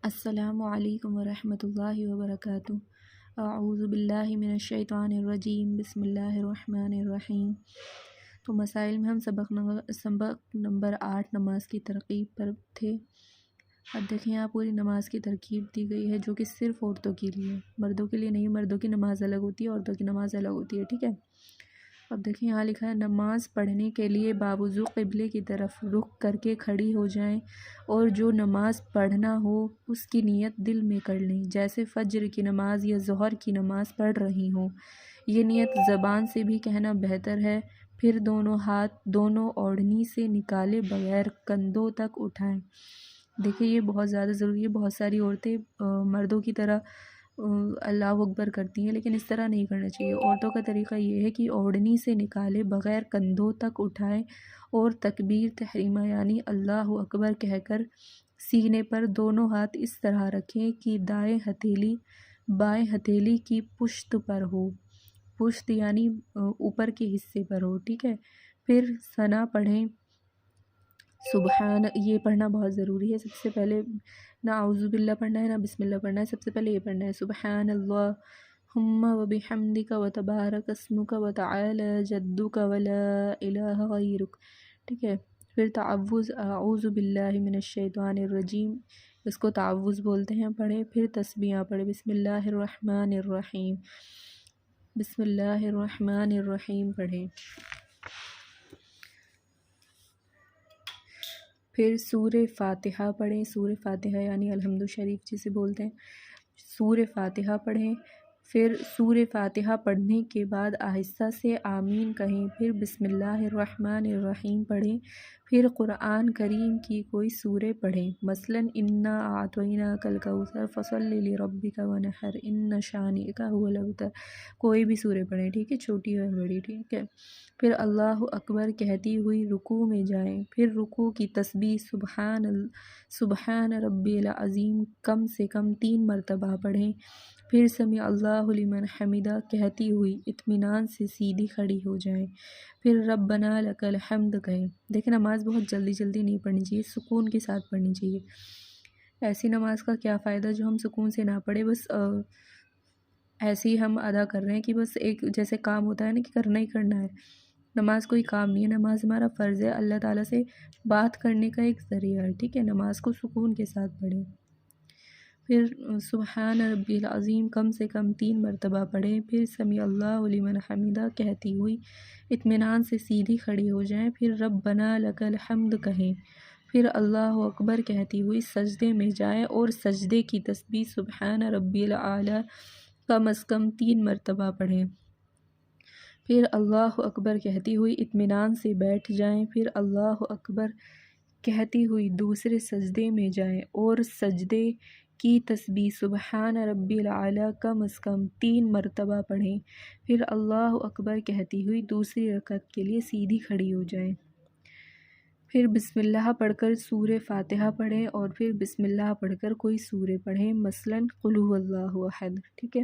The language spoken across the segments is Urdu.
السلام علیکم ورحمۃ اللہ وبرکاتہ۔ اعوذ باللہ من الشیطان الرجیم، بسم اللہ الرحمن الرحیم۔ تو مسائل میں ہم سبق نمبر 8 نماز کی ترغیب پر تھے۔ اب دیکھیں یہاں پوری نماز کی ترکیب دی گئی ہے جو کہ صرف عورتوں کے لیے، مردوں کے لیے نہیں۔ مردوں کی نماز الگ ہوتی ہے، عورتوں کی نماز الگ ہوتی ہے، ٹھیک ہے۔ اب دیکھیں یہاں لکھا ہے نماز پڑھنے کے لیے باوضو قبلے کی طرف رخ کر کے کھڑی ہو جائیں اور جو نماز پڑھنا ہو اس کی نیت دل میں کر لیں، جیسے فجر کی نماز یا ظہر کی نماز پڑھ رہی ہوں۔ یہ نیت زبان سے بھی کہنا بہتر ہے۔ پھر دونوں ہاتھ دونوں اوڑھنی سے نکالے بغیر کندھوں تک اٹھائیں۔ دیکھیں یہ بہت زیادہ ضروری ہے۔ بہت ساری عورتیں مردوں کی طرح اللہ اکبر کرتی ہیں، لیکن اس طرح نہیں کرنا چاہیے۔ عورتوں کا طریقہ یہ ہے کہ اوڑھنی سے نکالے بغیر کندھوں تک اٹھائیں اور تکبیر تحریمہ یعنی اللہ اکبر کہہ کر سینے پر دونوں ہاتھ اس طرح رکھیں کہ دائیں ہتھیلی بائیں ہتھیلی کی پشت پر ہو، پشت یعنی اوپر کے حصے پر ہو، ٹھیک ہے۔ پھر ثنا پڑھیں، سبحان، یہ پڑھنا بہت ضروری ہے۔ سب سے پہلے نہ اعوذ باللہ پڑھنا ہے نہ بسم اللہ پڑھنا ہے، سب سے پہلے یہ پڑھنا ہے سبحان اللہم وبحمدک وتبارک اسمک وتعالی جدک ولا الہ غیرک، ٹھیک ہے۔ پھر تعوذ، اعوذ باللہ من الشیطان الرجیم، اس کو تعوذ بولتے ہیں، پڑھیں۔ پھر تسبیحاں پڑھیں، بسم اللہ الرحمن الرحیم، بسم اللہ الرحمن الرحیم پڑھیں۔ پھر سورہ فاتحہ پڑھیں، سورہ فاتحہ یعنی الحمد شریف جسے بولتے ہیں، سورہ فاتحہ پڑھیں۔ پھر سورہ فاتحہ پڑھنے کے بعد آہستہ سے آمین کہیں، پھر بسم اللہ الرحمن الرحیم پڑھیں۔ پھر قرآن کریم کی کوئی سورہ پڑھیں، مثلاً انا اعطیناک الکوثر فصلی لربک ونحر ان شانئک هو الابتر، کوئی بھی سورہ پڑھیں، ٹھیک ہے، چھوٹی اور بڑی، ٹھیک ہے۔ پھر اللہ اکبر کہتی ہوئی رکوع میں جائیں، پھر رکوع کی تسبیح سبحان ربی العظیم کم سے کم 3 مرتبہ پڑھیں۔ پھر سمع اللہ لمن حمدہ کہتی ہوئی اطمینان سے سیدھی کھڑی ہو جائیں، پھر ربنا لک الحمد کہیں۔ دیکھیں نماز بہت جلدی جلدی نہیں پڑھنی چاہیے، سکون کے ساتھ پڑھنی چاہیے۔ ایسی نماز کا کیا فائدہ جو ہم سکون سے نہ پڑھے، بس ایسے ہی ہم ادا کر رہے ہیں کہ بس ایک جیسے کام ہوتا ہے نا کہ کرنا ہی کرنا ہے۔ نماز کوئی کام نہیں ہے، نماز ہمارا فرض ہے، اللہ تعالیٰ سے بات کرنے کا ایک ذریعہ ہے، ٹھیک ہے۔ نماز کو سکون کے ساتھ پڑھیں۔ پھر سبحان ربی العظیم کم سے کم 3 مرتبہ پڑھیں، پھر سمیع اللہ لمن حمدہ کہتی ہوئی اطمینان سے سیدھی کھڑی ہو جائیں، پھر ربنا لک الحمد کہیں، پھر اللہ اکبر کہتی ہوئی سجدے میں جائیں اور سجدے کی تسبیح سبحان ربی الاعلیٰ کم از کم 3 مرتبہ پڑھیں، پھر اللہ اکبر کہتی ہوئی اطمینان سے بیٹھ جائیں، پھر اللہ اکبر کہتی ہوئی دوسرے سجدے میں جائیں اور سجدے کی تسبیح سبحان ربی الاعلیٰ کم از کم 3 مرتبہ پڑھیں، پھر اللہ اکبر کہتی ہوئی دوسری رکعت کے لیے سیدھی کھڑی ہو جائیں۔ پھر بسم اللہ پڑھ کر سورہ فاتحہ پڑھیں اور پھر بسم اللہ پڑھ کر کوئی سورہ پڑھیں، مثلاً قل هو اللہ احد، ٹھیک ہے۔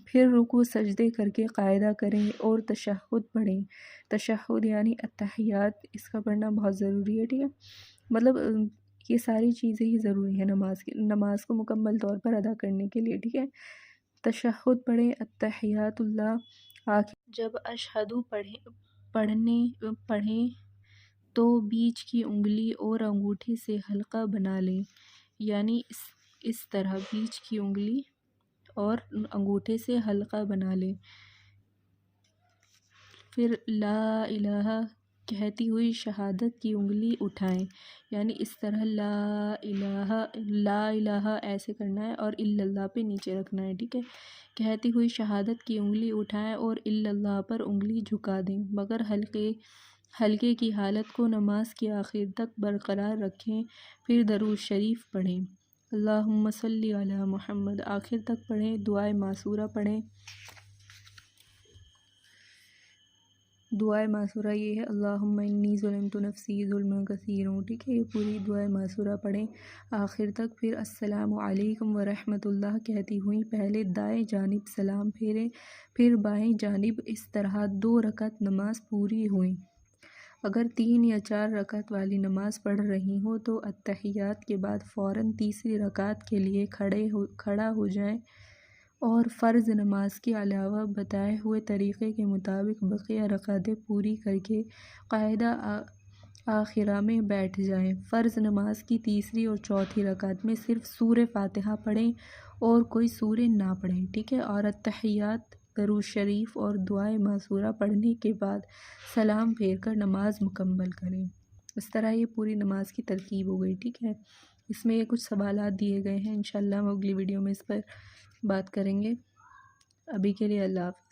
پھر رکوع سجدے کر کے قاعدہ کریں اور تشہد پڑھیں۔ تشہد یعنی التحیات، اس کا پڑھنا بہت ضروری ہے، ٹھیک ہے۔ مطلب یہ ساری چیزیں ہی ضروری ہیں نماز کو مکمل طور پر ادا کرنے کے لیے، ٹھیک ہے۔ تشہد پڑھیں، التحیات اللہ، آخر جب اشہدو پڑھیں تو بیچ کی انگلی اور انگوٹھے سے حلقہ بنا لیں، یعنی اس طرح بیچ کی انگلی اور انگوٹھے سے حلقہ بنا لیں۔ پھر لا الہ کہتی ہوئی شہادت کی انگلی اٹھائیں، یعنی اس طرح لا الہ ایسے کرنا ہے اور الا اللہ پہ نیچے رکھنا ہے، ٹھیک ہے۔ کہتی ہوئی شہادت کی انگلی اٹھائیں اور الا اللہ پر انگلی جھکا دیں، مگر حلقے کی حالت کو نماز کے آخر تک برقرار رکھیں۔ پھر درود شریف پڑھیں، اللہم صلی علی محمد، آخر تک پڑھیں۔ دعائے معصورہ پڑھیں۔ دعائے معصورہ یہ ہے اللہم انی ظلمت نفسی ظلما کثیرا، ٹھیک ہے۔ یہ پوری دعائے معصورہ پڑھیں آخر تک۔ پھر السلام علیکم ورحمۃ اللہ کہتی ہوئی پہلے دائیں جانب سلام پھیریں، پھر بائیں جانب، اس طرح 2 رکعت نماز پوری ہوئی۔ اگر 3 یا 4 رکعت والی نماز پڑھ رہی ہوں تو اتحیات کے بعد فوراً تیسری رکعت کے لیے کھڑا ہو جائیں اور فرض نماز کے علاوہ بتائے ہوئے طریقے کے مطابق بقیہ رکعتیں پوری کر کے قاعدہ آخرہ میں بیٹھ جائیں۔ فرض نماز کی تیسری اور چوتھی رکعت میں صرف سورہ فاتحہ پڑھیں اور کوئی سورہ نہ پڑھیں، ٹھیک ہے، اور اتحیات، درود شریف اور دعائے معصورہ پڑھنے کے بعد سلام پھیر کر نماز مکمل کریں۔ اس طرح یہ پوری نماز کی ترتیب ہو گئی، ٹھیک ہے۔ اس میں یہ کچھ سوالات دیے گئے ہیں، انشاءاللہ ہم اگلی ویڈیو میں اس پر بات کریں گے۔ ابھی کے لیے اللہ حافظ۔